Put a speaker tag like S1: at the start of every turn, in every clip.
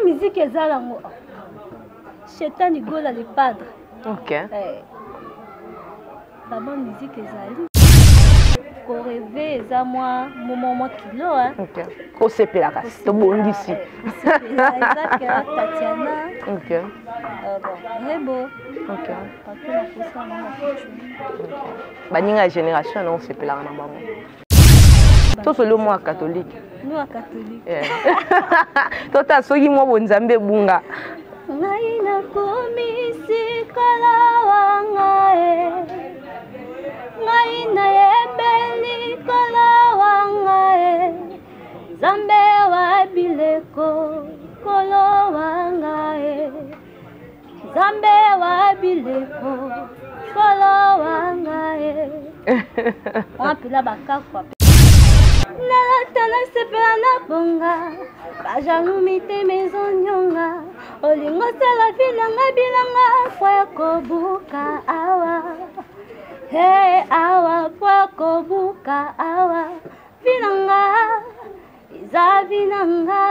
S1: musique ezalango. Chetani gola le padre.
S2: Ok.
S1: La bonne musique ezali. Ko rêver eza moi moment kilo hein.
S2: Ok. Ko sepela kasi to bongisi.
S1: Isaac Tatiana.
S2: Ok.
S1: Bon, Rebo.
S2: Ok.
S1: Parce que la personne
S2: Baninga génération non sepela na bango. Tout le moi catholique.
S1: Nous à catholique.
S2: Tout à soki mo bonzambe bunga.
S1: Ngai na komisi kala wangae. Ngai na yebeli kala wangae. Zambe wa bileko kolo wangae. Zambe wa bileko kolo wangae. On appelle la bakakwa. Nalatala sepela na bonga. Bajalumi te maison nyonga. Olingo sala vinanga bilanga fwa kobuka awa. Hey awa fwa kobuka awa. Vinanga iza vinanga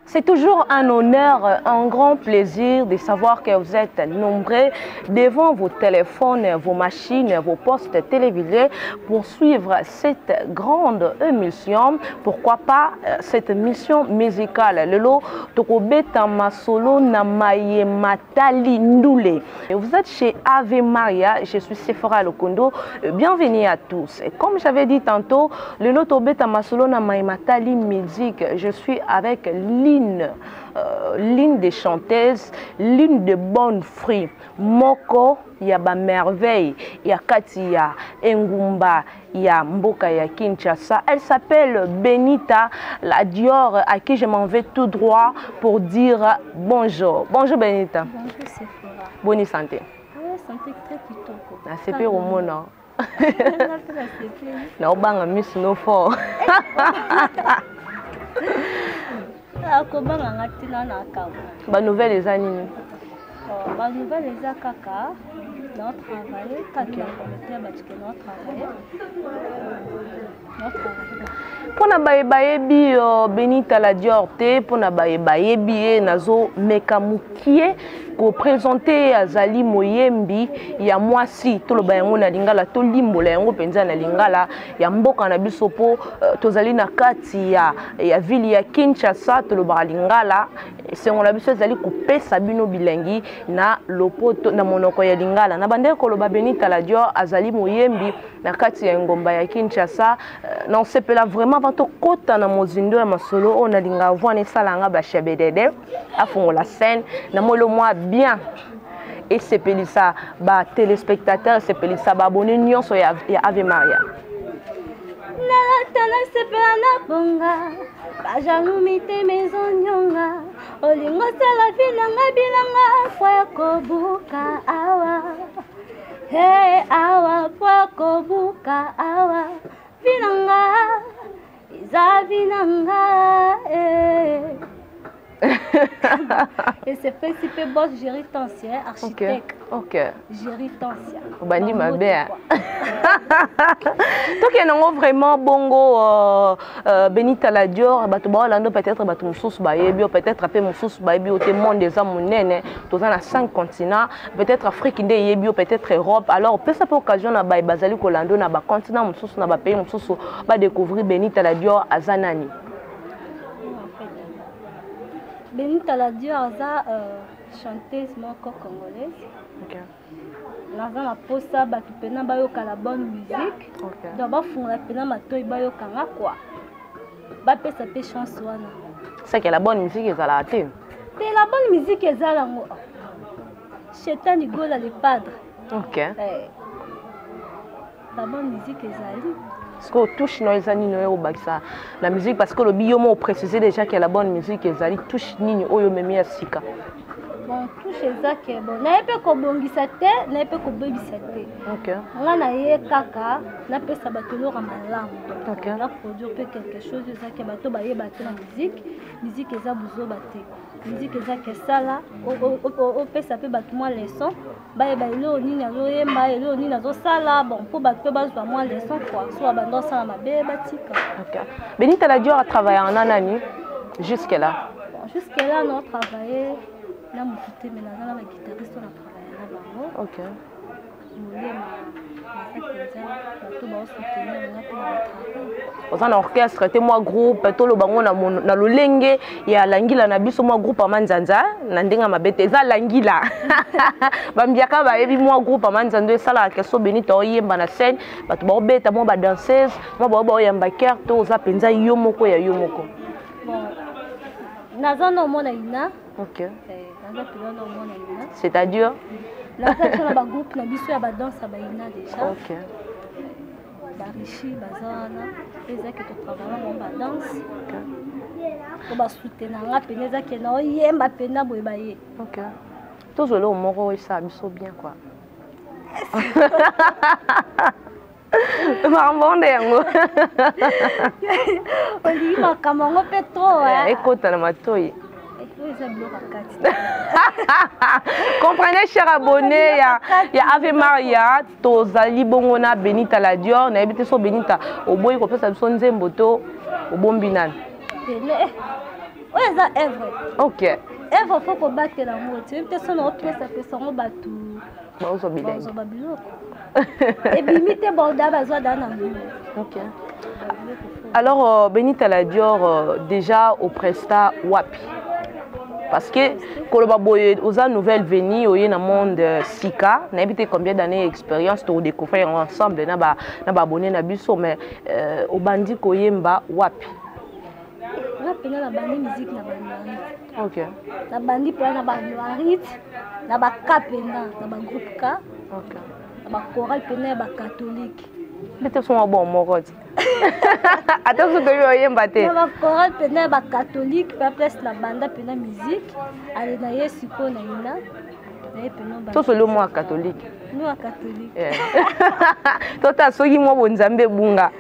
S2: C'est toujours un honneur, un grand plaisir de savoir que vous êtes nombreux devant vos téléphones, vos machines, vos postes télévisés pour suivre cette grande émission. Pourquoi pas cette mission musicale. Lelo Tokobeta Masolo Namaye Matali Ndoule. Vous êtes chez Ave Maria, je suis Sephora Lokondo. Bienvenue à tous. Et comme j'avais dit tantôt, Lelo Tokobeta Masolo Namaye Matali Musique, je suis avec l'une des chanteuses, l'une des bonnes fruits. Moko, il y a ba merveille, il y a Katia, Engumba, il y a Mboka, il y a Kinshasa. Elle s'appelle Benita la Dior, à qui je m'en vais tout droit pour dire bonjour. Bonjour Benita.
S1: Bonjour Sephora.
S2: Bonne santé.
S1: Ouais, santé très kitoko.
S2: C'est pire au monde. Non, bang, miss no fort. Ba nouvelle les années.
S1: Ba nouvelle les kaka dans travailler quand on travailler.
S2: Pour na bayebi Benita la Dior te pour na bayebi nazo mekamukie ko présenter Azali Moyembi ya mwasi to lo bayango na lingala to limbola yango penza na lingala ya mboka na biso po tozali na kati ya ville ya Kinshasa to lo balingala sengo na biso ezali kopesa bino bilengi na lopoto na monoko ya lingala na bande ko lo Benita la Dior Azali Moyembi na kati ya ngomba ya Kinshasa non sepela vraiment bato kota na mozindo ya masolo on a linga vwana salanga ba chebedede afongola scène na molo moi bien et sepelisa ba téléspectateurs sepelisa ba abonné nyonso ya Ave Maria
S1: na tala sepela na bonga bajalumi te maison nyonga olingo sala vinanga bilanga fwa kobuka awa hey awa fwa kobuka awa vinanga iza vinanga Et c'est principal boss géritancien, architecte.
S2: Ok.
S1: Géritancien.
S2: Bandi ma belle. Donc il y a vraiment bongo Benita la Dior, peut-être Batumsous Bayebi, peut-être après Moussous Bayebi au témoin des hommes nene, tous dans 5 continents, peut-être Afrique inde Yebi, peut-être Europe. Alors peut ça pour occasion na Bazali Kolando na ba continent Moussous na ba pays Moussous ba découvrir Benita la Dior à Zanani.
S1: Benita la Dior a chanteuse congolaise.
S2: Ok.
S1: Là la posa batu pena bayoka la bonne musique.
S2: Ok.
S1: Donc ba fungla pena matoy bayoka nga quoi. Ba pesa pe chance wana.
S2: C'est que la bonne musique est à la télé.
S1: Et la bonne musique est à la ngo. Chetani gola le padre.
S2: Ok.
S1: La bonne musique est à
S2: Parce qu'on touche la musique parce que le biomo précisait déjà que la bonne musique est touche nini oyo memi sika.
S1: Bon, touche ezake bon. Na yepe ko bongisa te, na yepe ko bebisa te.
S2: OK.
S1: Nga na ye kaka na pesa bato lora malamu.
S2: OK.
S1: Na produire pe quelque chose ezake bato ba ye bato na musique, musique eza buzo bate. Musique ezake sala, o pesa pe bato moi leçon, ba ye ba elo nini azo yemba, elo nini azo sala, bon pour bato ba zo moi leçon quoi. So abando sala mabe batika.
S2: OK. Benita la Dior a travaillé en Anani jusque là.
S1: Bon, jusque là on a travaillé. Là, mon côté, mais là, la guitariste, on a travaillé là-bas.
S2: OK. Vous avez un orchestre, c'est moi groupe, tout le bango na lolenge ya langila na biso moi groupe amanzanza na ndenga mabete za langila. Bambiaka ba ebi moi groupe amanzanza sala keso Benita oyemba na scène, bato ba obeta moi ba danseuse, moi ba oyamba ker to za penza yo moko ya yo moko.
S1: Bon. Nazana mona ina.
S2: OK. C'est-à-dire
S1: là ça na ba groupe na biso ya ba danse ba ina déjà.
S2: OK.
S1: Ba richi bazana ezaki to travailler on ba danse. OK. To ba soutenir nga peneza ke na oyemba pena boye ba ye.
S2: OK. To zo lo moko ça biso bien quoi. Marambonde yango.
S1: Oli makamango petro hein.
S2: Écoute na matoi. Comprenez, chers abonnés, il y a Ave Maria, Tozali Bongona, Benita la Dior, na habité so Benita, au boy ko pesa so nzemboto, au bombinan.
S1: Ouais, ça Èvre.
S2: OK.
S1: Èvre faut ko battre la moto. Peut-être son autre pesa ngo batu.
S2: Ba so bilai.
S1: Ba so babiloko. Et bimite borda bazwa dana.
S2: OK. Alors Benita la Dior déjà au Presta Wapi. Parce que koloba boye oza nouvelle venue oye na monde sika na habité combien d'années d'expérience to découvrir ensemble na ba abonné na biso mais au bandi koyemba wapi
S1: na pena na bandi musique na bandi.
S2: OK.
S1: Na bandi pena na bandi warit na ba kapena na ba groupe ka.
S2: OK.
S1: Na ba chorale pena ba catholique.
S2: Bete son bon morot. Attention de lui oyemba te.
S1: Na ba chorale pena ba catholique pa place na banda pena musique ale na yesu ko na ina. Na pena ba.
S2: To solo moi catholique.
S1: Nous a catholique.
S2: Tota soki mo bonzambe bunga.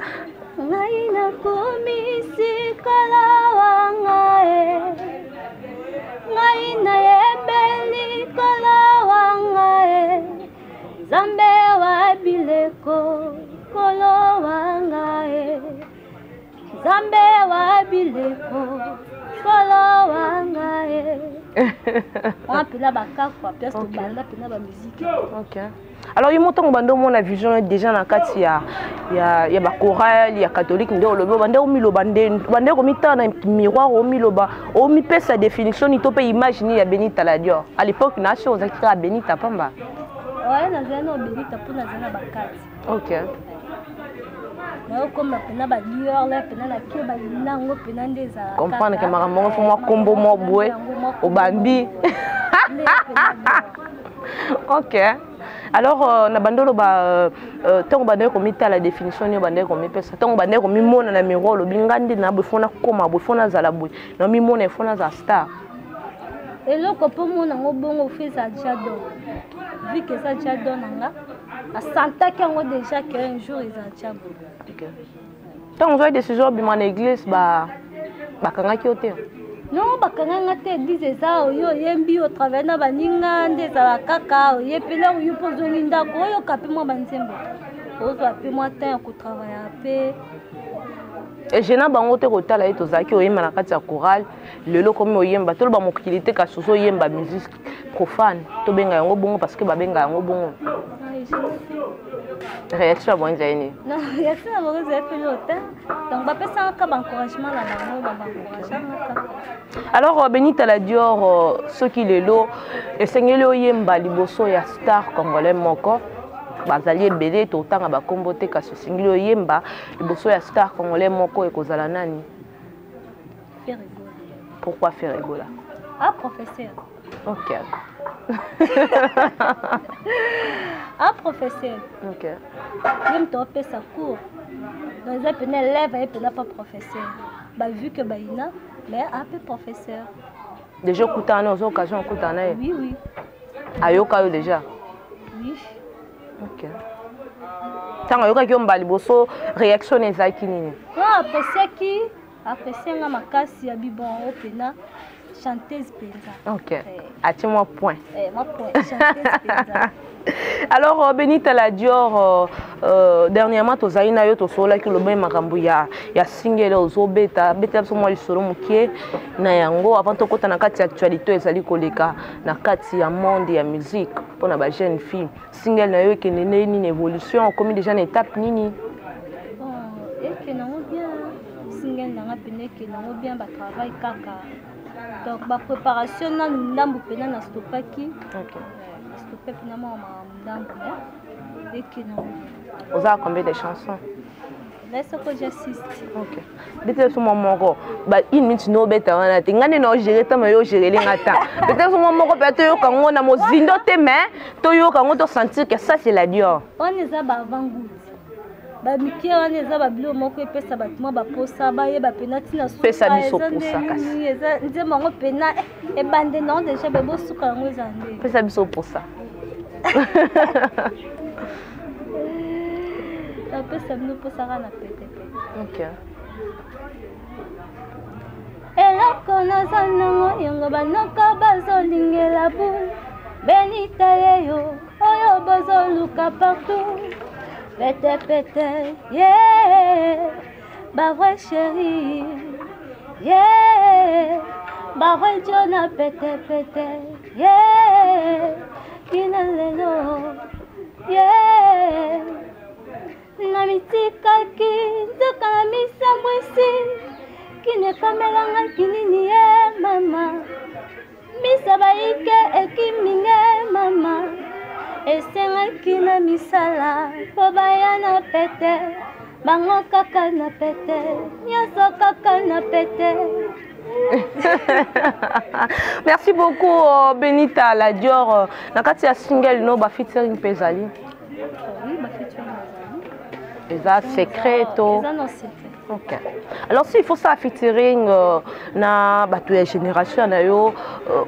S1: Ngai na komisi kala wangae. Ngai na yebeli kala wangae. Zambe wa bileko kolo wangae. Zambe wa bileko kolo wangae. On appelle la baka quoi, pièce de banda, pena ba musique.
S2: OK. Alors il monte bando mon vision déjà na kati ya ba chorale ya catholique ndo lobo bande o milo bande ko mita na miroir o milo ba o mi pesa définition ni to pe imaginer ya Benita la Dior. À l'époque na chose zakira Benita pamba.
S1: Ouais, na zana Benita pour na zana bakati.
S2: OK.
S1: Na comme pena ba lieur là pena na ke ba linango pena ndeza.
S2: Comprendre que makambo fo mo kombo mo boy o bambi. OK. Alors na bandolo ba tant bande ko mita la définition ni bande ko mi pesa tant bande ko mi mona na miroir lo bingandi na bofona koma bofona zala boy na mi mona fona za star.
S1: Et là ko po mona ngo bongo fait ça jadon. Vu que ça jadon nga a santa que ngo déjà que un jour ils a tchabo.
S2: OK. Tant on voit des séjours bi mon église ba kanga ki ote.
S1: Non, bakanga te disent ça yo yembi au travers na baninga ndeza kaka ye pela yo pozoli ndako yo kape mo banzembo. Ozo ape mo temps ko travailler ape.
S2: Et je n'ai pas honte de ta la to zaki oyemba na kati ya chorale lelo comme oyemba to ba mokilité ka soso yemba musique profane to benga yango bongo parce que ba benga yango bongo. Réaction bon zaini.
S1: Non, réaction bon zaini lota. Donc ba pesa ka ba encouragement la bango ba encouragement.
S2: Alors Benita la Dior ce qui lelo esengeli oyemba liboso ya star congolais moko. Bazali ebele to tanga ba kombo te ka sosingili oyemba liboso ya star congolais moko ekozala nani?
S1: Ferregola.
S2: Pourquoi Ferregola?
S1: Ah professeur.
S2: OK.
S1: Ah professeur.
S2: OK.
S1: Même toi fait sa cours. Dans un peu élève et pas professeur. Bah vu que bah ina mais un peu professeur.
S2: Déjà écouté aux occasions écouté.
S1: Oui, oui.
S2: Ayoka déjà.
S1: Oui.
S2: OK. Tant ayoka ki ombali boso réaction ezaki nini?
S1: Apprécié nga makasi ya bibon opena chanteuse penza.
S2: OK. Ati-moi point.
S1: Moi point chanteuse penza.
S2: Alors Benita la Dior dernièrement tozali na yo tosola ki lobe makambo ya single ozobeta beta so moi lisolo mukie na yango avant to kota na kati ya actualité ezali koleka na kati ya monde ya musique pona ba jeune fille single na yo kenene ni évolution comme déjà na étape nini?
S1: Que non bien single na nga pene que non bien ba travail kaka donc ba préparation na ndambu pena na stopaki.
S2: OK.
S1: Stopé finalement ndambu et que non.
S2: Vous avez combien de chansons?
S1: Là ce que j'assiste.
S2: OK. Bete so momoko ba une minute no beta wana te ngane no gérer ta mayo gérer lingata. Bete so momoko peut yo kango na mozindo te mais to yo kango to sentir que ça c'est la Dior.
S1: On est à avant-goût. Ba miki wana eza ba bilo moko epesa bato ba posa ba ye ba penati na suka
S2: pesa biso posa kasi
S1: eza nze mongo pena e bande non déjà be bo suka yango eza nde
S2: pesa biso posa
S1: ta pesa bino posa kana pete.
S2: OK.
S1: Eloko nazanango yango banoko bazolingela bu Benita yeyo oyo bazoluka partout. Pete pete, yeah, bah vrai chérie, yeah, bah vrai Jonah pete pete, yeah, kinalelo, yeah, na mitikaki, nzoka na misambwisi, kinekomelanga kinini ye mama, misabaike ekiminge mama. Esengaki na misala po baya na pete bango kaka na pete nyonso kaka na pete.
S2: Merci beaucoup Benita la Dior na kati ya single no ba featuring pezali.
S1: Oui, ba featuring pezali.
S2: Eza secret to.
S1: Eza no secret.
S2: OK. Alors s'il faut ça featuring na bato ya génération na yo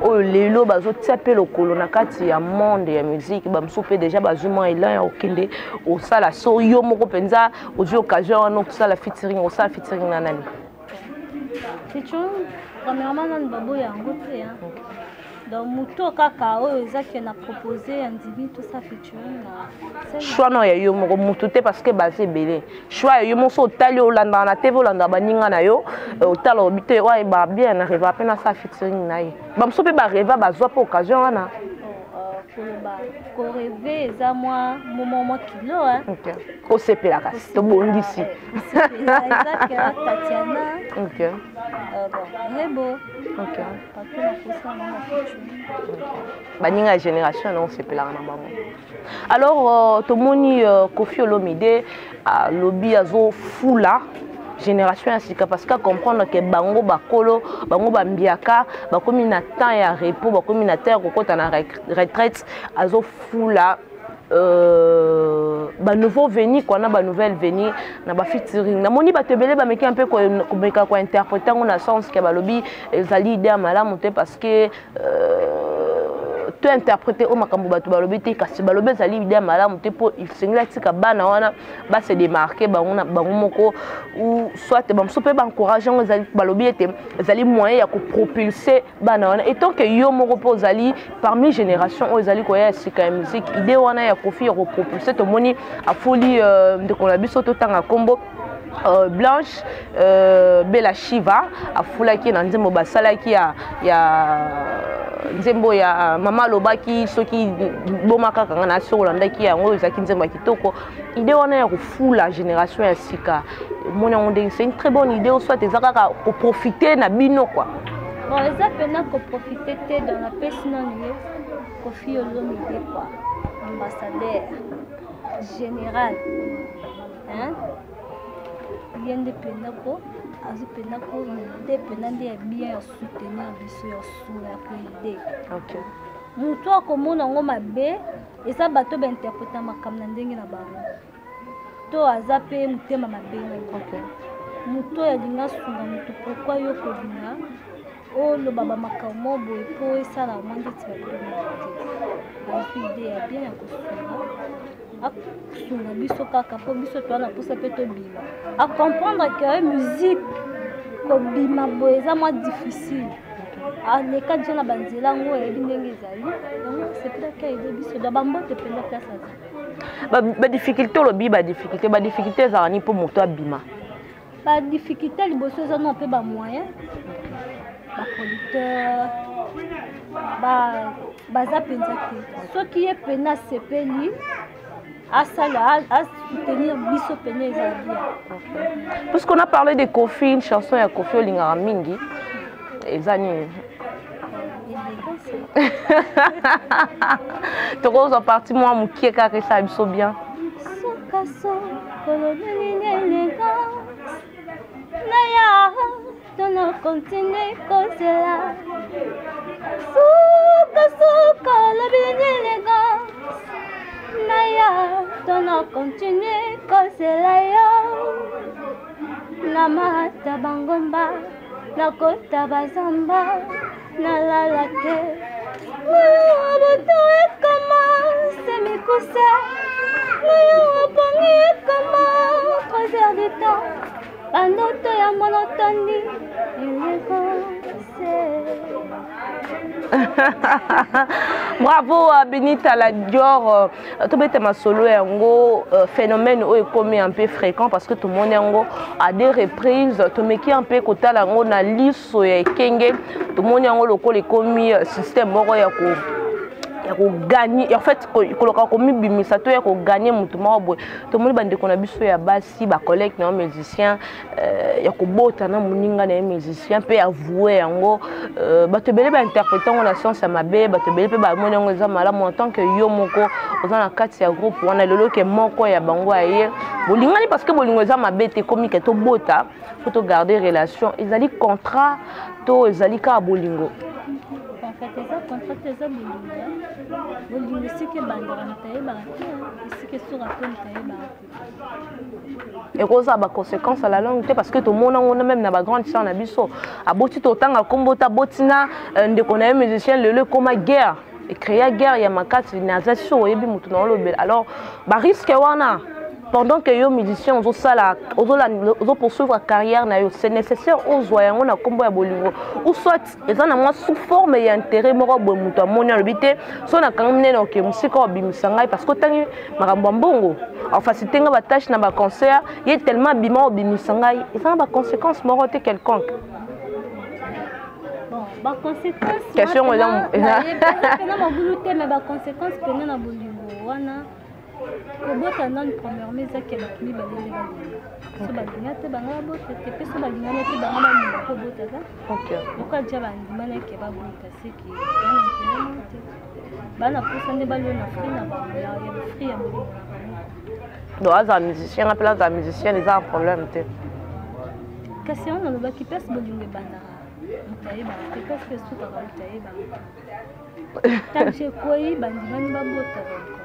S2: o lelo bazo tsape lokolo na kati ya monde ya musique ba msope déjà bazuma elan ya okende o sala so yo moko penza ozi occasion no sala featuring o sala featuring na nani?
S1: Featuring premièrement na babo ya ngote ya. Donc muto kaka oyo ezaki na proposer andimi tout ça featuring na
S2: choix no ya yo moko mutu te parce que basé belé choix yo mo so tali olanda na TV olanda baninga na yo otala obite wa ba bien na reva pena ça featuring na ye ba mso pe ba reva bazwa pa occasion wana
S1: ko rêver eza moi moment kilo hein.
S2: OK ko sepela kasi to bondisi
S1: ezaki Tatiana.
S2: OK
S1: bon rebo.
S2: OK
S1: parce que la personne na featuring
S2: baninga génération non sepela na bango. Alors tomoni Koffi Olomide lobby azo fula génération ya sika parce que comprendre que bango bakolo bango bambiaka bakomi na temps ya repos bakomi na temps kokota na retraite azo fula ba nouveau venu quoi na ba nouvelle venu na ba featuring na moni batebele ba meki un peu ko meka ko interpréter na sens que ba lobby ezali idée malamu te parce que to interpréter au makambo bato balobi te kasi balobi ezali idée malamu te po il sengela tika bana wana ba se démarquer bango moko ou soit ba mso pe ba encourager ezali balobi ete ezali moyen ya ko propulser bana wana et tant que yo moko po ezali parmi génération o ezali ko ya sika musique idée wana ya Koffi ko propulser to moni afoli de ko la biso to tanga kombo Blanche Bella Shiva afulaki na nzembo basalaki ya nzembo ya mama lobaki soki bomaka kanga na so landaki yango ezaki nzembo kitoko idée wana ya kufula génération ya sika mona onde c'est une très bonne idée soit ezaka ko profiter na bino quoi
S1: bon eza pena ko profiter te dans la personne Koffi Olomide quoi ambassadeur général hein yende penako azu penako de penande ya bien ya soutenir biso ya sura ya koide.
S2: OK
S1: mutu akomona ngo mabe eza bato ba interpréter makambo na ndenge na bango to aza pe mutema mabe.
S2: OK
S1: mutu ya dinga sunga mutu pourquoi yo ko dinga oh le baba makamo boy po ça la mande tu vas idée ya bien ya kosunga biso kaka po biso toana posa pe tobima a comprendre que musique kobima boye eza mwa difficile aleka dia na banzela yango oyebi ndenge ezali yango c'est peut-être que ide biso da bambote mpenza place aza
S2: badifficulté olobi badifficulté ezala ni mpo moto abima
S1: badifficulté liboso eza no mpe bamoyen baproducteur baza mpenza te soki ye pene asepeli asala asoutenir biso pene ezali bien.
S2: Puisqu'on a parlé de Kofi, une chanson ya Kofi olingaka mingi eza nini tokozwa parti mwa mokie kaka esala biso bien
S1: sokaso kolonelini élégance naya tono continue kozela sukasuka lobini élégance naya tono continue kozela yo namata bangomba nakota bazamba nalala te moto ekama semikuse nayo opongi ekama 3 heures de temps bandoto ya monotoni
S2: bravo à Benita la Dior tobete masolo yango phénomène oyo ekomi un peu fréquent parce que tout le monde yango à des reprises tomeki un peu kotala yango na liso ya ekenge tout le monde yango lokola ekomi système moko ya ko gagner en fait koloka komi bimisa to ya ko gagner mutu moko boye to moni bandeko na biso ya basi ba collègue na musicien ya ko bota na muninga na musicien pe avouer yango bato belé ba interpréter on la science ya mabe bato belé pe ba moni yango eza malamu en tant que yo moko oza na kati ya groupe wana lelo ke moko ya bango aye bolingani parce que bolingo eza mabe te komi ke to bota faut to garder relation ezali contrat to ezali ka bolingo
S1: eza contrat eza bolingo esika ebandaka nitayebaka te esika esuka mpe nitayebaka te
S2: ekozala baconséquence à la longue te parce que tomona ngo même na bagrande sœur na biso aboti totanga kombo tabotina ndeko na ye musicien lelo ekoma guerre ecréa guerre ya makasi naza so oyebi motu na olobela alors barisque wana pendant que yo musicien ozo poursuivre carrière na yo c'est nécessaire ozwa yango na kombo ya bolingo ou soit eza na mwa sous forme ya intérêt moko boye moto amoni alobi te so na kanga minene oke musika obimisa ngai parce que otangi makambo ya mbongo afacilité nga batâche na baconcert ye tellement bima obimisa ngai eza na baconséquence moko te quelconque
S1: question pena mabulu te mais baconséquence pena na bolingo wana kobota nani premièrement ezaki bakimi balele balinga so balinga te banga babota te mpe so balingani te banga balinga kobotaka lokola dia bandimanaki babota seki bana interema te bana posa nde balio na fri na bango ya fri ya bolingo na bango
S2: donc aza musicien apela aza musicien eza un problème te
S1: kasi wana olobaki mpesi bolingo ebandaka moto ayebaka te mpesi mpe esukaka moto ayebaka tange ekoyi bandimani babotaka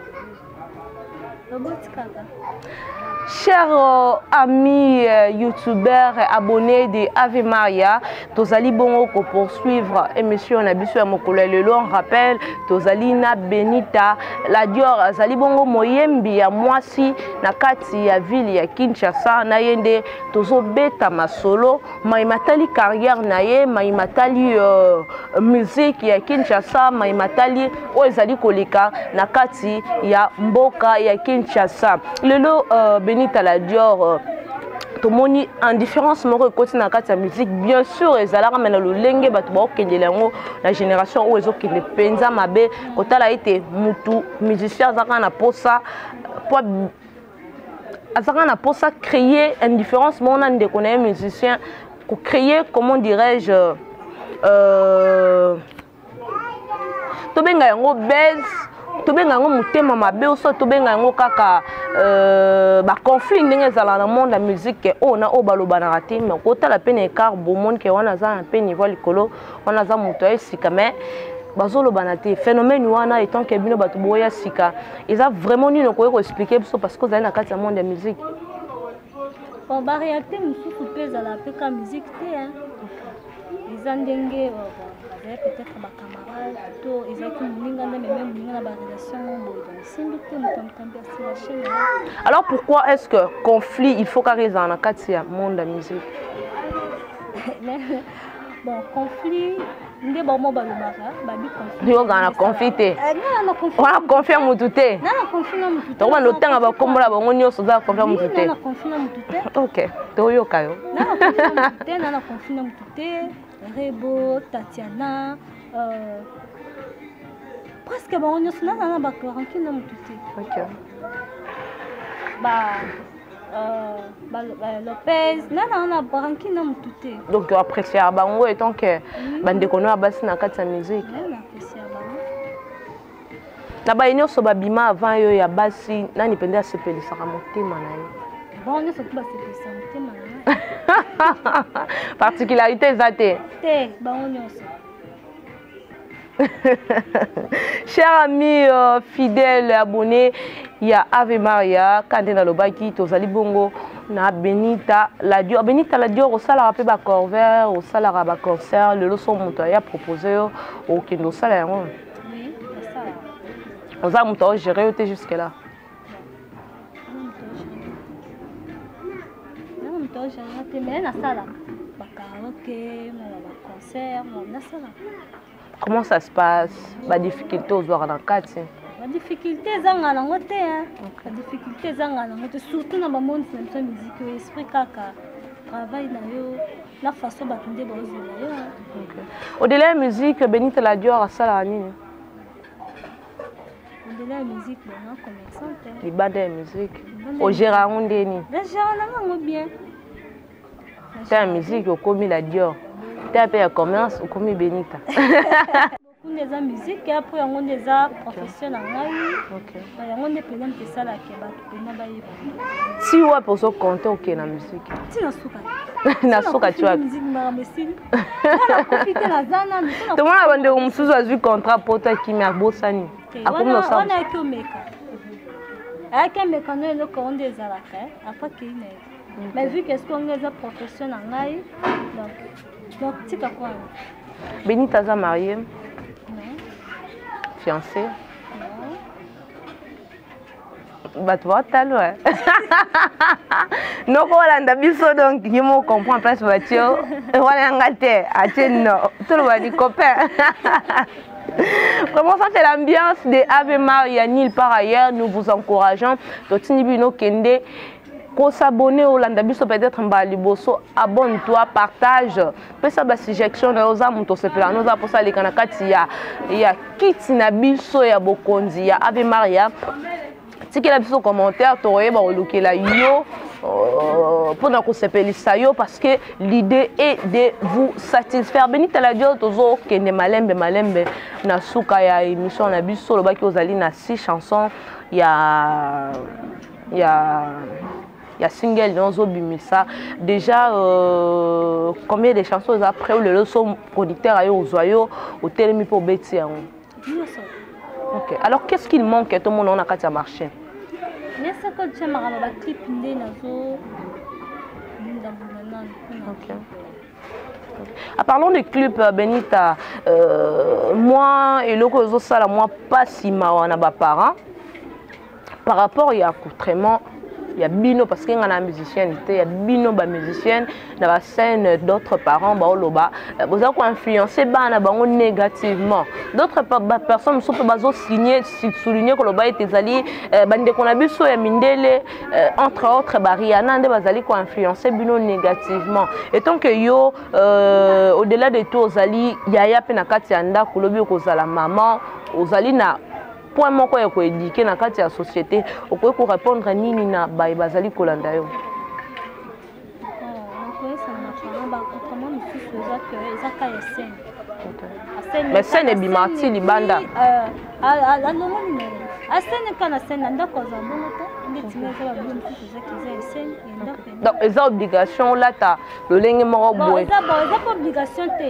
S2: Chers amis youtubeurs abonnés de Ave Maria, tozali bongo ko poursuivre émission na biso ya mokolo lelo on rappelle tozali na Benita la Dior azali bongo moyembi ya mwasi na kati ya ville ya Kinshasa na yende tozo beta masolo maimatali carrière na ye maimatali musique ya Kinshasa maimatali o ezali koleka na kati ya mboka ya Kinshasa lelo Benita la Dior tomoni en différence moko ekoti na kati ya musique bien sûr ezalaka mena lolenge bato baokendela yango na génération oyo ezokende mpenza mabe kotala ete mutu musicien azaka na posa azaka na posa créer indifférence moko na ndeko na ye musicien créer comment dirais-je tobenga yango base tobenga yango motema mabe oso tobenga yango kaka baconflit ndenge ezala na monde ya musique oyo na oyo balobanaka te mais kotala mpe na écart bomoni ke wana aza na mpe niveau likolo wana aza moto ya esika mais bazolobana te phénomène wana etant ke bino bato boya sika eza vraiment nini okoki koexplike biso parce que ozali na kati ya monde ya musique
S1: bon baréalité mosusu mpe ezala mpe ka musique te les andenge peut-être ma camarade plutôt ils ont même la relation
S2: alors pourquoi est-ce que conflit il faut qu'arrive dans le monde de la musique?
S1: Bon conflit ndé ba mo ba lobaka ba bi conflit
S2: yo gana conflit te on confirme mututé
S1: na confirme mututé
S2: to ba lotanga ba kombola ba ngoni oso za confirme mututé
S1: na confirme mututé
S2: OK to yo kayo
S1: na confirme mututé na confirme mututé Rebo Tatiana presque ba ngoni oso na ba confirme mututé
S2: OK
S1: Lopez, non, Baranki n'a mututé.
S2: Donc apprécier Abango et tant que bande kono abasi na kati ya musique.
S1: Apprécier Abango.
S2: Na ba inyo so babima avant yo ya basi nani pende asepelisa ka motema na yo.
S1: Bon, on se peut asepelisa motema na yo.
S2: Particularité zate.
S1: Te, ba on se.
S2: Chers amis fidèles abonnés, il y a Ave Maria, Kandena Lobaki, Tozali Bongo, na Benita la Dior. Benita la Dior, au salaire rappelé ba corvert, au salaire à ba concert, le leçon montoya proposé au Kendo salaire.
S1: Oui, c'est ça.
S2: On a montoya géré jusque là.
S1: Non, montoya géré, mais na sala. Ba karaoké, ba concert, na sala.
S2: Comment ça se passe? La difficulté aux heures dans le cadre.
S1: La difficulté, c'est la difficulté, c'est surtout dans le monde de la musique, l'esprit kaka, travail, la façon de faire des choses.
S2: Au-delà de la musique, Benita la Dior a ça la nuit.
S1: Au-delà de la musique, on est commerçante.
S2: Les bandes de musique. Au Gérard, on est ni.
S1: Le Gérard, on est bien.
S2: C'est la musique, on commis la Dior. Tu as payé commerce ou commis Benita?
S1: Beaucoup de musique et après on a des professionnels. On a des présents qui sont là qui
S2: si ouais pour se compter OK la musique.
S1: Si na souka.
S2: Na souka tu as.
S1: Musique ma mesine. On profiter la zana.
S2: Tout le monde a vendu un sous azui contrat pour toi qui m'a bossani.
S1: On a que meka. Avec un mécano le courant des alaka après qu'il est. Mais vu que ce qu'on est professionnels donc tu sais quoi?
S2: Benita est mariée?
S1: Non.
S2: Fiancée? Non. Bah tu vois t'as loin. Non voilà ndabiso donc il me comprend place voiture. Voilà ngate ateno. Tout le monde dit copain. Vraiment ça c'est l'ambiance de Ave Maria Nil par ailleurs nous vous encourageons Totinibino Kende pour s'abonner au Landabiso peut-être en bas liboso abonne-toi partage peut ça ba suggestion aux amis to sepela nous a pour ça les kanakati ya kiti na biso ya bokonzi ya Ave Maria tikela biso commentaire toye ba olukela yo pour na ko sepelisa yo parce que l'idée est de vous satisfaire. Benita la Dior tozo kende malembe na suka ya émission na biso lo baki ozali na 6 chansons ya single dans Bimisa. Déjà, combien de chansons après le leçon producteur a eu aux oyo au télémi pour Betty? Ok. Alors qu'est-ce qu'il manque que tout le monde a qu'à marcher? Ok. Parlons des clips Benita. Moi et le réseau ça moi pas si mal on a parents par rapport il y a accoutrement. Il y a bino parce qu'il y a un musicien, il y a bino ba musicienne dans la scène d'autres parents ba oloba vous avez influencé ba na bango négativement. D'autres personnes sont pas signer souligner que loba était zali bande qu'on a biso ya mindele entre autres bariana nde bazali ko influencer bino négativement. Et tant que yo au-delà de tout zali yaya pe na kati ya ndako lobi ko zala maman ozali na point moko ya ko éduquer na kati ya société okoki ko répondre nini na ba bazali kolanda yo? Mais scène est bimati libanda.
S1: A scène kana scène ndako za bongo te.
S2: Donc, ils ont obligation là, tu as le linge mort boy.
S1: Ils n'ont pas obligation. Ils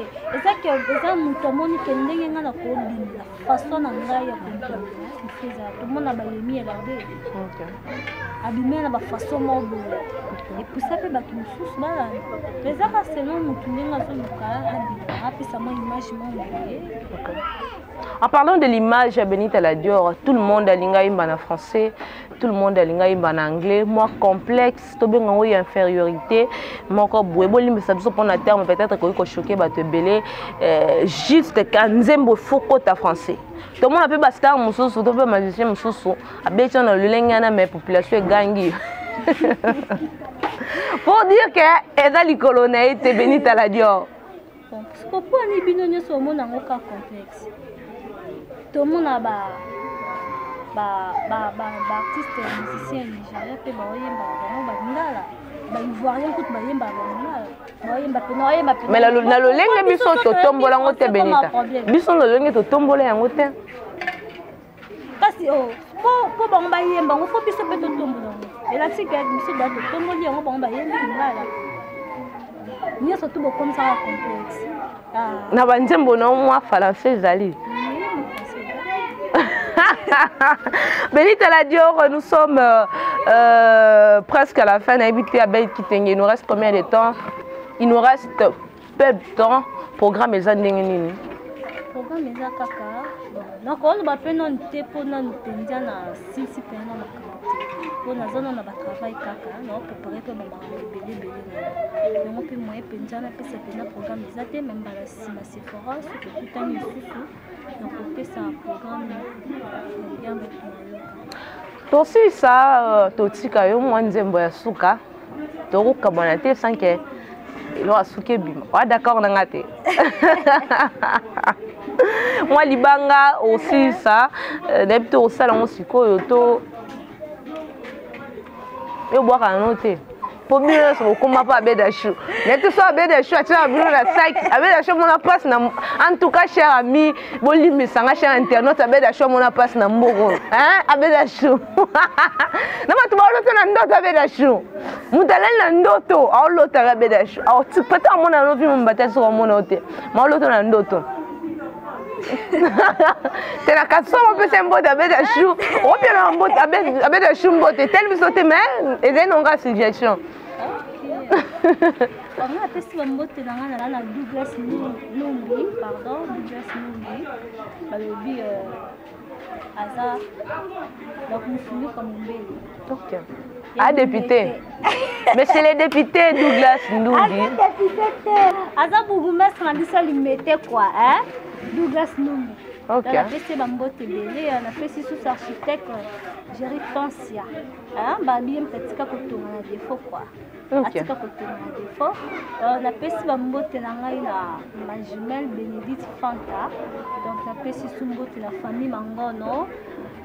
S1: ont montré que les gens ont la façon de faire. Tout le monde a mis à l'arrêt. Abîmer la façon mort boy. Et pour ça, il y a des choses malades. Les gens selon nous, tout le monde a fait une image mort.
S2: En parlant de l'image à Benita La Dior, tout le monde a l'ingénieur en français, tout le monde a l'ingénieur en anglais. Moi, complexe, tout le monde a une infériorité. Moi, quand je suis venu pour un terme, peut-être que je suis choqué, juste quand je suis français. Tout le monde a fait des stars, tout le monde a fait des magiciens, tout la population est gagnée. Pour dire que dans les colonels, c'est Benita La Dior.
S1: Pourquoi les binômes sont complexe? Tout le monde a artiste musicien nigérien pe
S2: mais la lolenge biso to tombola ngote Benita biso lolenge to tombola yango te
S1: kasi po bango bayemba ngo fo biso pe to tombola ela tika biso ba to tomboli yango bango bayemba ngala ni so to comme ça complexe
S2: na banzembo na moi français zali. Benita La Dior, nous sommes presque à la fin. Il nous reste combien de temps? Il nous reste peu de temps. Programme les années.
S1: Programme les kaka. Donc on va faire non te pour non tenir na si pendant pour na zone on a travail kaka. Non préparer pour maman bébé. Donc on peut moyen pendant na pesa pendant programme les athées même dans la Sephora c'est tout un isusu. Donc on fait ça programme bien beaucoup.
S2: Aussi ça totika yo mwanzembo ya suka. Toruka bana te sans que il a suke bima. Ouais d'accord na ngate. Moi libanga aussi ça d'habitude au salon sikoyo to yo boire un autre. Pour mieux se recommander pas Bédachou. Mais tout ça Bédachou a tiré un boulot la sac. Bédachou mon passe en tout cas cher ami, boli mais ça cher internet Bédachou mon passe na mbogo. Hein Bédachou. Na ma tu vas l'autre na ndoto Bédachou. Mudalen na ndoto, au l'autre Bédachou. Au tu peut être mon na vie mon bataille sur mon hôtel. Ma l'autre na ndoto. C'est la casson on peut s'emboter Bédachou. On peut l'emboter Bédachou mboter tel bisoté mais et then on a suggestion.
S1: On a testé le mot de la Douglas Numbi, pardon, Douglas Numbi. Le Aza, donc nous finissons comme une belle.
S2: Ok. Ah, député. Mais c'est les députés Douglas Numbi.
S1: Ah, député. Aza Bougoumestre m'a dit ça lui mettait quoi, hein? Douglas Numbi.
S2: Ok.
S1: On a fait Bambote Belé, on a fait sous architecte Jerry Francia. Hein? Babiem Katika Koto, on a des faux quoi. Atika Koto, on a des faux. On a fait Bambote Nangaï, ma jumelle Bénédicte Fanta. Donc on a fait sous Mbote la famille Mangono.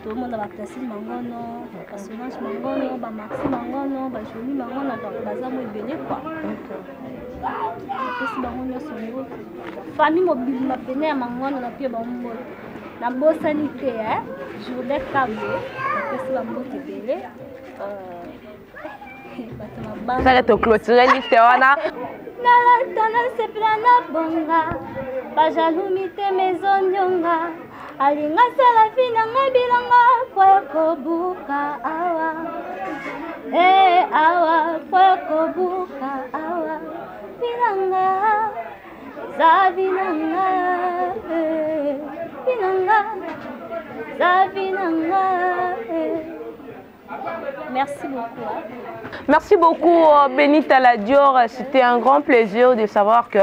S1: Tout le monde a placé Mangono, personnage Mangono, Maxi Mangono, Jolie Mangono, donc Bazamo et Belé quoi. Famille mobile m'a peine à Mangono, on a pu Bambote. La bossanité, hein, journée câble, c'est la mbote belé.
S2: Ça va te clôturer l'histoire là.
S1: Nala c'est plein na bonga, pas jalumite maison nyonga. Alinga sala fina ngabilanga kwa kobuka awa. Awa kwa kobuka awa. Finanga, zavinanga. Merci beaucoup.
S2: Merci beaucoup Benita La Dior. C'était un grand plaisir de savoir que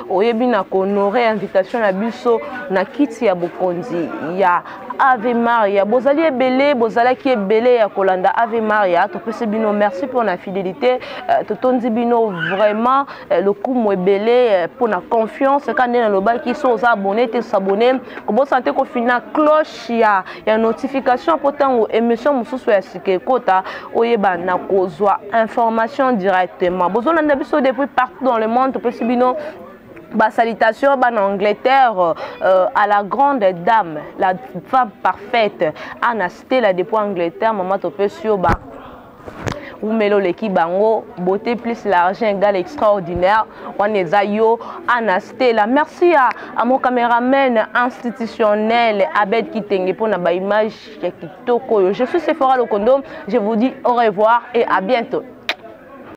S2: Oyebi n'a honoré l'invitation à Busso na kiti ya Bokonzi. Il y a Ave Maria. Bozali est belé, Bozala qui est belé à Kolanda. Ave Maria. Bino, merci pour la fidélité. Totonzi Bino vraiment le coup est belé pour la confiance. Quand on est dans le bal qui sont aux abonnés, tu s'abonner. Comment santé qu'on finit cloche il y a notification pour tant émission mususu ya sikekota oyeba na kozwa information directement. Besoin d'un avis depuis partout dans le monde. Tu Bino. Salutation en Angleterre à la grande dame, la femme parfaite, Anna Stella depuis Angleterre, maman topé sur umelo leki bango beauté plus l'argent égale extraordinaire on est yo Anastela. Merci à mon caméraman institutionnel Abed Kitenge pour na image kitoko. Je suis Sephora Lokondo, je vous dis au revoir et à bientôt.